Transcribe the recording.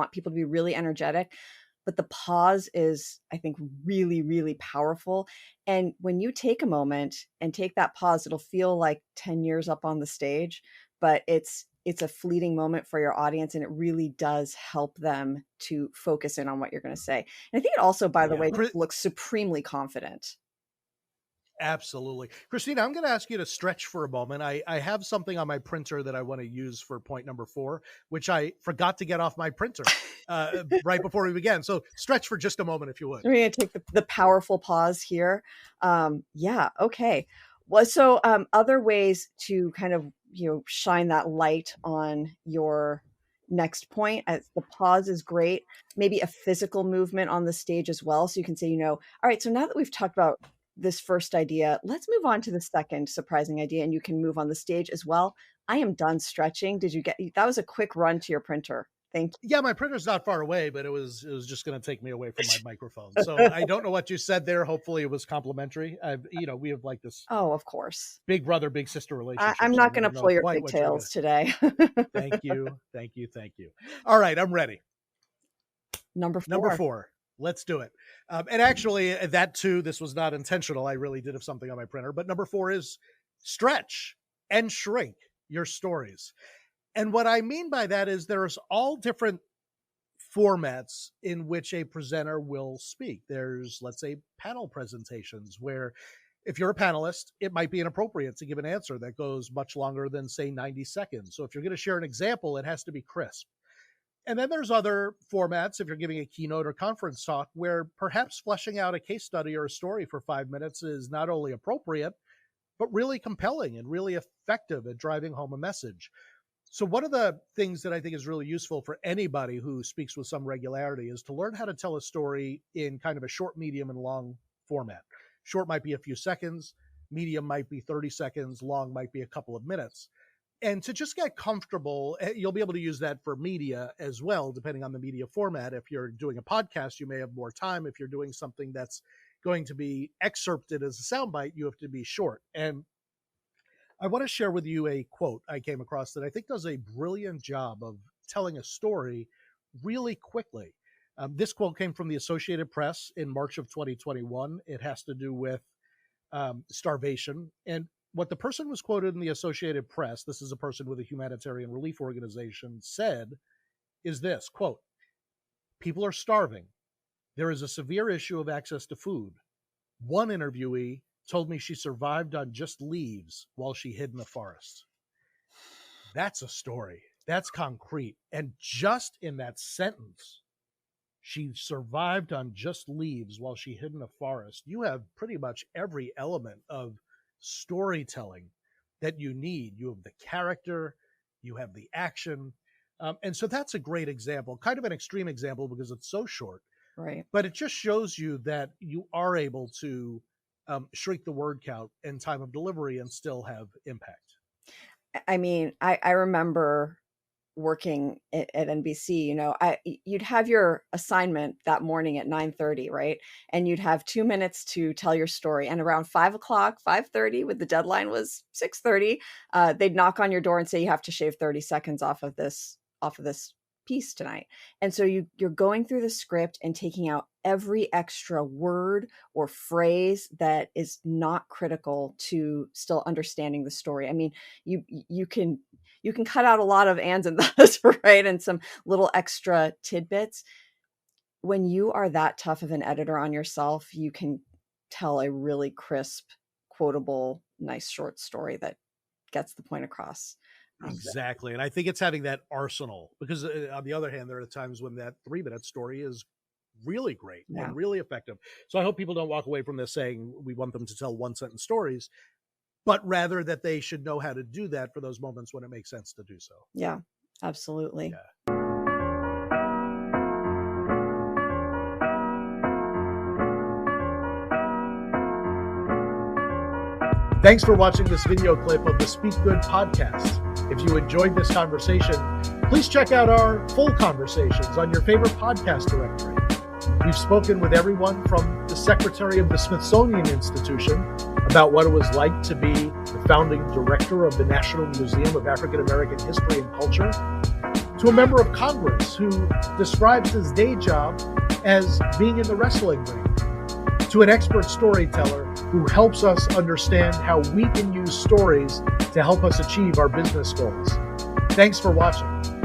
want people to be really energetic. But the pause is, I think, really, really powerful. And when you take a moment and take that pause, it'll feel like 10 years up on the stage, but it's a fleeting moment for your audience. And it really does help them to focus in on what you're going to say. And I think it also, by the way, looks supremely confident. Absolutely. Christina, I'm going to ask you to stretch for a moment. I have something on my printer that I want to use for point number 4, which I forgot to get off my printer right before we began. So stretch for just a moment, if you would. I'm going to take the powerful pause here. Yeah. Okay. Well, so other ways to kind of, shine that light on your next point, as the pause is great. Maybe a physical movement on the stage as well. So you can say, all right, so now that we've talked about this first idea, let's move on to the second surprising idea, and you can move on the stage as well. I am done stretching. Did you get that? Was a quick run to your printer. Thank you. Yeah, my printer's not far away, but it was just going to take me away from my microphone. So I don't know what you said there. Hopefully it was complimentary. We have like this. Oh, of course. Big brother, big sister relationship. I'm not going to pull your pigtails today. Thank you. All right, I'm ready. Number 4. Let's do it. And actually, that too, this was not intentional. I really did have something on my printer. But number 4 is stretch and shrink your stories. And what I mean by that is there's all different formats in which a presenter will speak. There's, let's say, panel presentations where if you're a panelist, it might be inappropriate to give an answer that goes much longer than, say, 90 seconds. So if you're going to share an example, it has to be crisp. And then there's other formats, if you're giving a keynote or conference talk, where perhaps fleshing out a case study or a story for 5 minutes is not only appropriate, but really compelling and really effective at driving home a message. So one of the things that I think is really useful for anybody who speaks with some regularity is to learn how to tell a story in kind of a short, medium, and long format. Short might be a few seconds, medium might be 30 seconds, long might be a couple of minutes. And to just get comfortable, you'll be able to use that for media as well, depending on the media format. If you're doing a podcast, you may have more time. If you're doing something that's going to be excerpted as a soundbite, you have to be short. And I want to share with you a quote I came across that I think does a brilliant job of telling a story really quickly. This quote came from the Associated Press in March of 2021. It has to do with starvation. And what the person was quoted in the Associated Press, this is a person with a humanitarian relief organization, said is this, quote, "People are starving. There is a severe issue of access to food. One interviewee told me she survived on just leaves while she hid in the forest." That's a story. That's concrete. And just in that sentence, she survived on just leaves while she hid in a forest. You have pretty much every element of storytelling that you need. You have the character, you have the action. And so that's a great example, kind of an extreme example because it's so short. Right. But it just shows you that you are able to shrink the word count and time of delivery and still have impact. I mean, I remember working at NBC, you'd have your assignment that morning at 9:30, right? And you'd have 2 minutes to tell your story. And around 5:00, 5:30, when the deadline was 6:30, they'd knock on your door and say, you have to shave 30 seconds off of this piece tonight. And so you're going through the script and taking out every extra word or phrase that is not critical to still understanding the story. I mean, you can cut out a lot of ands and thus, right? And some little extra tidbits. When you are that tough of an editor on yourself, you can tell a really crisp, quotable, nice short story that gets the point across. Exactly. And I think it's having that arsenal because on the other hand, there are times when that 3-minute story is really great and really effective. So I hope people don't walk away from this saying we want them to tell 1-sentence stories, but rather that they should know how to do that for those moments when it makes sense to do so. Yeah, absolutely. Yeah. Thanks for watching this video clip of the Speak Good podcast. If you enjoyed this conversation, please check out our full conversations on your favorite podcast directory. We've spoken with everyone from the Secretary of the Smithsonian Institution about what it was like to be the founding director of the National Museum of African American History and Culture, to a member of Congress who describes his day job as being in the wrestling ring, to an expert storyteller who helps us understand how we can use stories to help us achieve our business goals. Thanks for watching.